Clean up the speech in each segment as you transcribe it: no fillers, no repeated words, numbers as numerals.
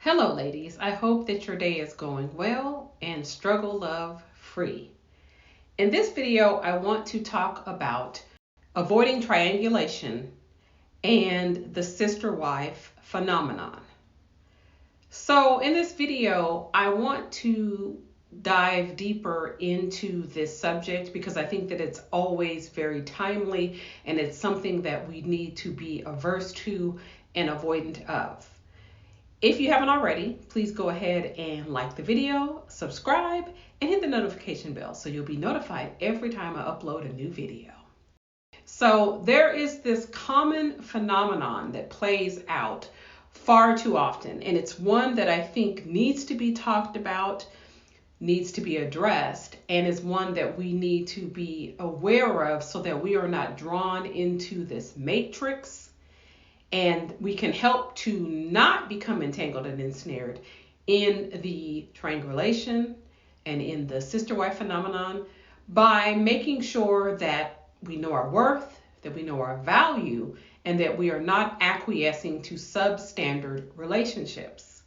Hello, ladies. I hope that your day is going well and struggle love free. In this video, I want to talk about avoiding triangulation and the sister wife phenomenon. So, in this video, I want to dive deeper into this subject because I think that it's always very timely and it's something that we need to be averse to and avoidant of. If you haven't already, please go ahead and like the video, subscribe, and hit the notification bell so you'll be notified every time I upload a new video. So there is this common phenomenon that plays out far too often, and it's one that I think needs to be talked about, needs to be addressed, and is one that we need to be aware of so that we are not drawn into this matrix. And we can help to not become entangled and ensnared in the triangulation and in the sister wife phenomenon by making sure that we know our worth, that we know our value, and that we are not acquiescing to substandard relationships.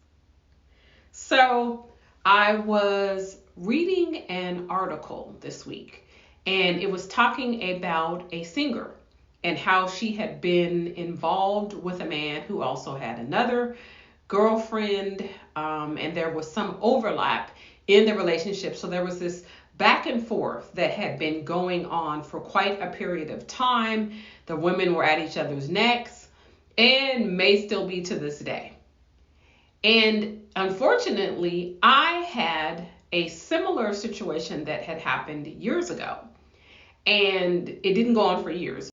So I was reading an article this week, and it was talking about a singer and how she had been involved with a man who also had another girlfriend, and there was some overlap in the relationship. So there was this back and forth that had been going on for quite a period of time. The women were at each other's necks and may still be to this day. And unfortunately, I had a similar situation that had happened years ago, and it didn't go on for years.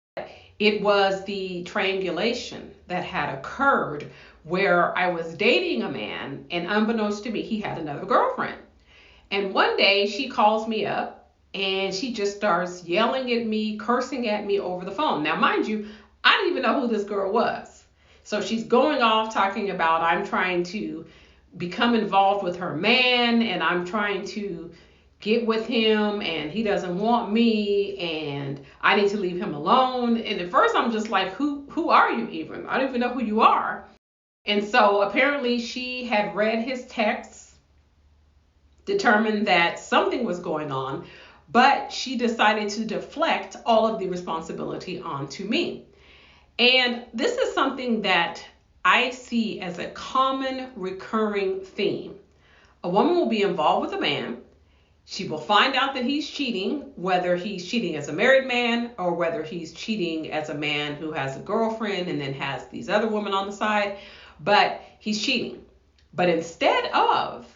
It was the triangulation that had occurred where I was dating a man, and unbeknownst to me, he had another girlfriend. And one day she calls me up and she just starts yelling at me, cursing at me over the phone. Now, mind you, I didn't even know who this girl was. So she's going off talking about I'm trying to become involved with her man and I'm trying to get with him and he doesn't want me and I need to leave him alone. And at first I'm just like, who are you even? I don't even know who you are. And so apparently she had read his texts, determined that something was going on, but she decided to deflect all of the responsibility onto me. And this is something that I see as a common recurring theme. A woman will be involved with a man. She will find out that he's cheating, whether he's cheating as a married man or whether he's cheating as a man who has a girlfriend and then has these other women on the side, but he's cheating. But instead of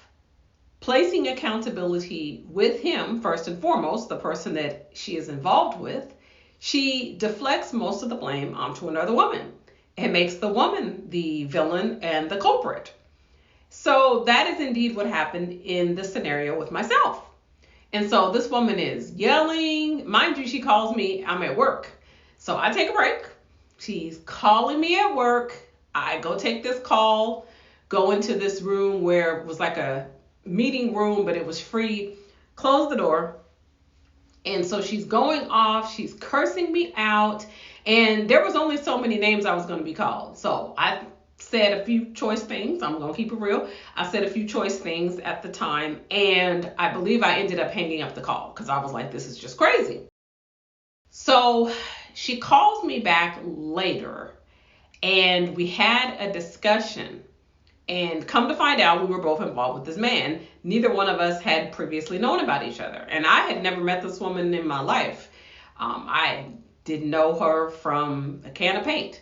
placing accountability with him, first and foremost, the person that she is involved with, she deflects most of the blame onto another woman and makes the woman the villain and the culprit. So that is indeed what happened in the scenario with myself. And so this woman is yelling. Mind you, she calls me, I'm at work. So I take a break. She's calling me at work. I go take this call, go into this room where it was like a meeting room, but it was free, close the door. And so she's going off, she's cursing me out. And there was only so many names I was going to be called. So I said a few choice things. I'm going to keep it real. I said a few choice things at the time, and I believe I ended up hanging up the call because I was like, this is just crazy. So she calls me back later, and we had a discussion, and come to find out, we were both involved with this man. Neither one of us had previously known about each other, and I had never met this woman in my life. I didn't know her from a can of paint.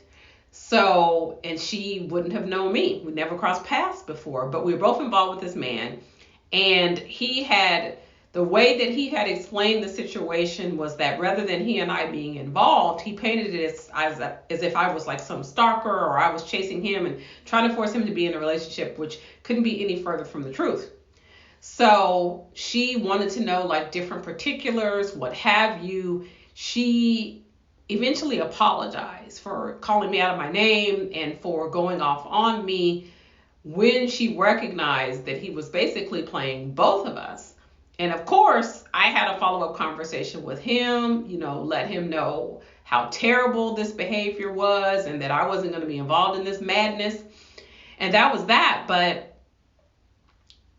So, and she wouldn't have known me. We never crossed paths before, but we were both involved with this man. And the way that he had explained the situation was that rather than he and I being involved, he painted it as if I was like some stalker or I was chasing him and trying to force him to be in a relationship, which couldn't be any further from the truth. So she wanted to know like different particulars, what have you. She eventually apologized for calling me out of my name and for going off on me when she recognized that he was basically playing both of us. And of course, I had a follow-up conversation with him, let him know how terrible this behavior was and that I wasn't going to be involved in this madness. And that was that. But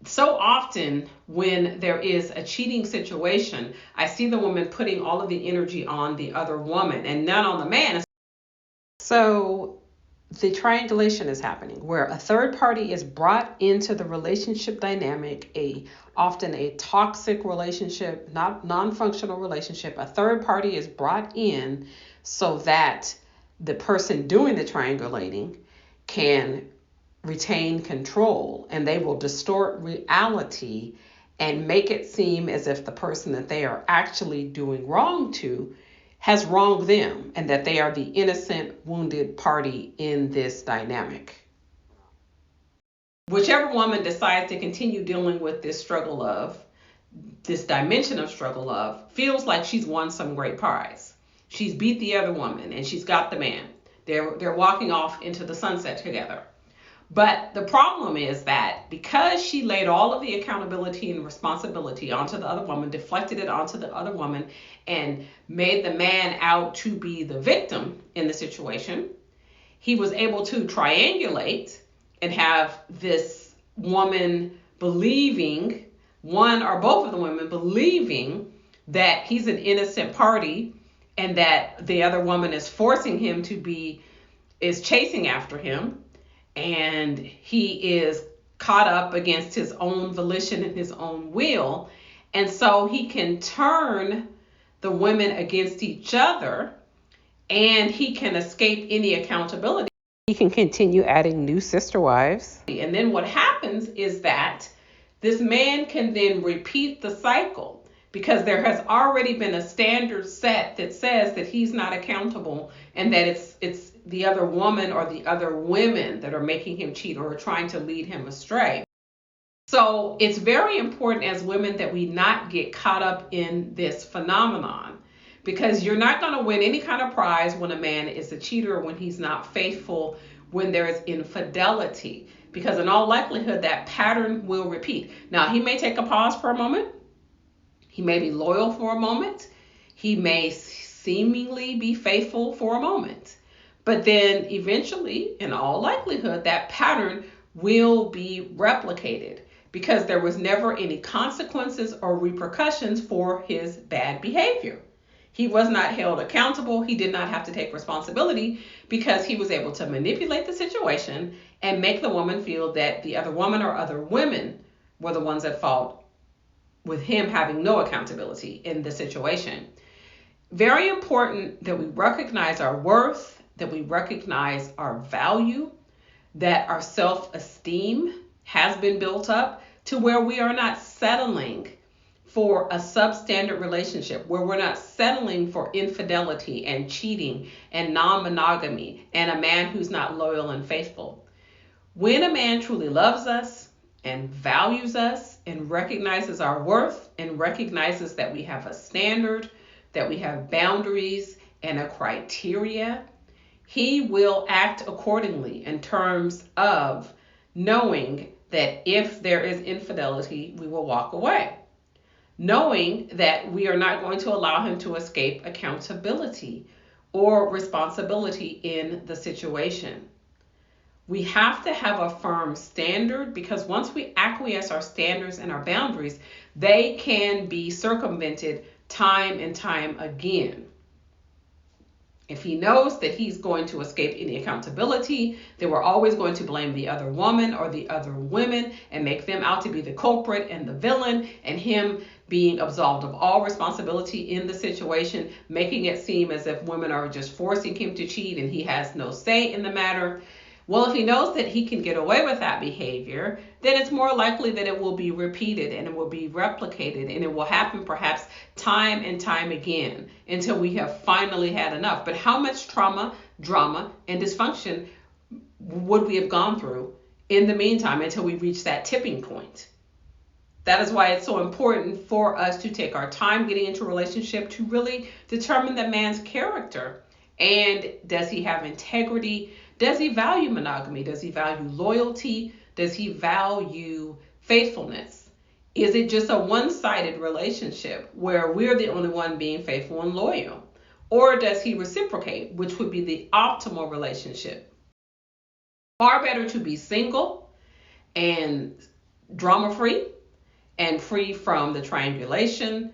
so often when there is a cheating situation, I see the woman putting all of the energy on the other woman and none on the man. So the triangulation is happening where a third party is brought into the relationship dynamic, often a toxic relationship, not non-functional relationship. A third party is brought in so that the person doing the triangulating can retain control, and they will distort reality and make it seem as if the person that they are actually doing wrong to has wronged them and that they are the innocent, wounded party in this dynamic. Whichever woman decides to continue dealing with this this dimension of struggle of, feels like she's won some great prize. She's beat the other woman and she's got the man. They're walking off into the sunset together. But the problem is that because she laid all of the accountability and responsibility onto the other woman, deflected it onto the other woman, and made the man out to be the victim in the situation, he was able to triangulate and have this woman believing, one or both of the women believing that he's an innocent party and that the other woman is forcing him is chasing after him. And he is caught up against his own volition and his own will. And so he can turn the women against each other and he can escape any accountability. He can continue adding new sister wives. And then what happens is that this man can then repeat the cycle because there has already been a standard set that says that he's not accountable and that it's the other woman or the other women that are making him cheat or are trying to lead him astray. So it's very important as women that we not get caught up in this phenomenon, because you're not going to win any kind of prize when a man is a cheater, when he's not faithful, when there is infidelity, because in all likelihood that pattern will repeat. Now, he may take a pause for a moment. He may be loyal for a moment. He may seemingly be faithful for a moment. But then eventually, in all likelihood, that pattern will be replicated because there was never any consequences or repercussions for his bad behavior. He was not held accountable. He did not have to take responsibility because he was able to manipulate the situation and make the woman feel that the other woman or other women were the ones at fault, with him having no accountability in the situation. Very important that we recognize our worth, that we recognize our value, that our self-esteem has been built up to where we are not settling for a substandard relationship, where we're not settling for infidelity and cheating and non-monogamy and a man who's not loyal and faithful. When a man truly loves us and values us and recognizes our worth and recognizes that we have a standard, that we have boundaries and a criteria, he will act accordingly in terms of knowing that if there is infidelity, we will walk away. Knowing that we are not going to allow him to escape accountability or responsibility in the situation. We have to have a firm standard, because once we acquiesce our standards and our boundaries, they can be circumvented time and time again. If he knows that he's going to escape any accountability, then we're always going to blame the other woman or the other women and make them out to be the culprit and the villain, and him being absolved of all responsibility in the situation, making it seem as if women are just forcing him to cheat and he has no say in the matter. Well, if he knows that he can get away with that behavior, then it's more likely that it will be repeated and it will be replicated, and it will happen perhaps time and time again until we have finally had enough. But how much trauma, drama, and dysfunction would we have gone through in the meantime until we reach that tipping point? That is why it's so important for us to take our time getting into a relationship to really determine the man's character. And does he have integrity? Does he value monogamy? Does he value loyalty? Does he value faithfulness? Is it just a one-sided relationship where we're the only one being faithful and loyal? Or does he reciprocate, which would be the optimal relationship? Far better to be single and drama free and free from the triangulation,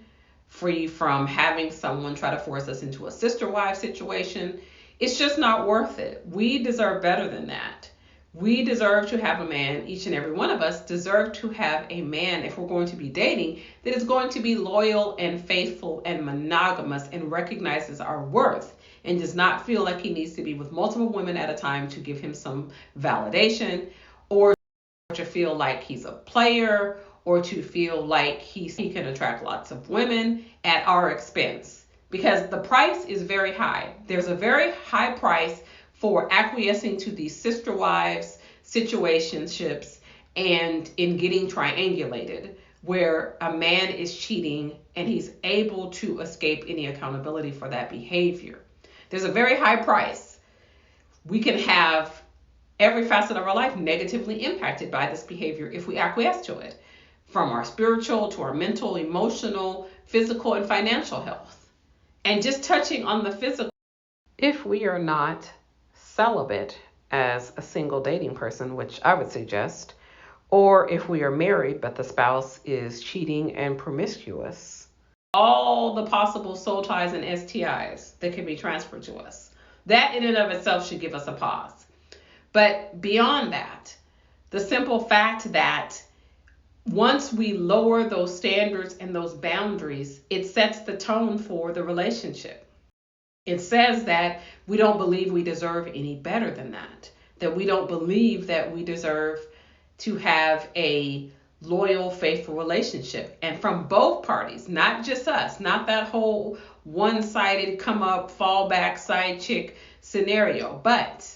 free from having someone try to force us into a sister wife situation. It's just not worth it. We deserve better than that. We deserve to have a man, each and every one of us deserve to have a man, if we're going to be dating, that is going to be loyal and faithful and monogamous and recognizes our worth and does not feel like he needs to be with multiple women at a time to give him some validation, or to feel like he's a player, or to feel like he can attract lots of women at our expense. Because the price is very high. There's a very high price for acquiescing to these sister wives situationships and in getting triangulated, where a man is cheating and he's able to escape any accountability for that behavior. There's a very high price. We can have every facet of our life negatively impacted by this behavior if we acquiesce to it, from our spiritual to our mental, emotional, physical, and financial health. And just touching on the physical, if we are not celibate as a single dating person, which I would suggest, or if we are married but the spouse is cheating and promiscuous, all the possible soul ties and STIs that can be transferred to us, that in and of itself should give us a pause. But beyond that, the simple fact that once we lower those standards and those boundaries, it sets the tone for the relationship. It says that we don't believe we deserve any better than that we don't believe that we deserve to have a loyal, faithful relationship. And from both parties, not just us, not that whole one-sided come up, fall back, side chick scenario, but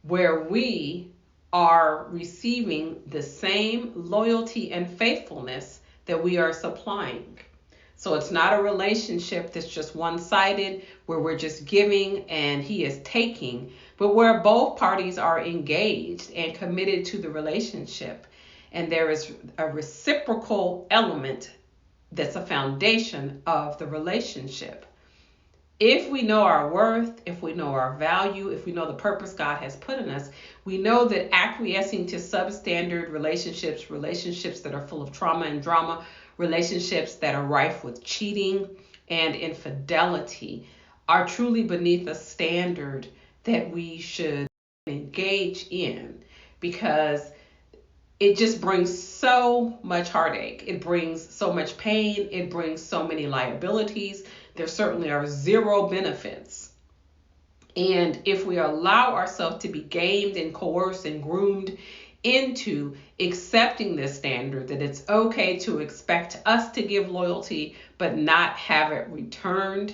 where we are receiving the same loyalty and faithfulness that we are supplying. So it's not a relationship that's just one-sided, where we're just giving and he is taking, but where both parties are engaged and committed to the relationship. And there is a reciprocal element that's a foundation of the relationship. If we know our worth, if we know our value, if we know the purpose God has put in us, we know that acquiescing to substandard relationships that are full of trauma and drama, relationships that are rife with cheating and infidelity, are truly beneath a standard that we should engage in, because it just brings so much heartache. It brings so much pain. It brings so many liabilities. There certainly are zero benefits. And if we allow ourselves to be gamed and coerced and groomed into accepting this standard, that it's okay to expect us to give loyalty but not have it returned,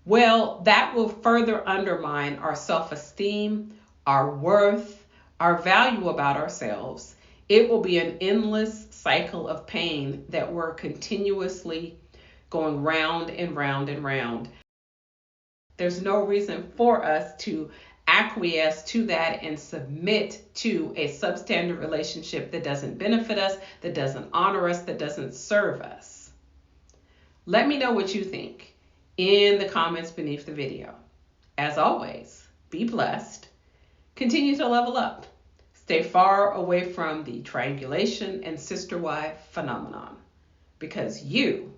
well, that will further undermine our self-esteem, our worth, our value about ourselves. It will be an endless cycle of pain that we're continuously going round and round and round. There's no reason for us to acquiesce to that and submit to a substandard relationship that doesn't benefit us, that doesn't honor us, that doesn't serve us. Let me know what you think in the comments beneath the video. As always, be blessed. Continue to level up. Stay far away from the triangulation and sister wife phenomenon, because you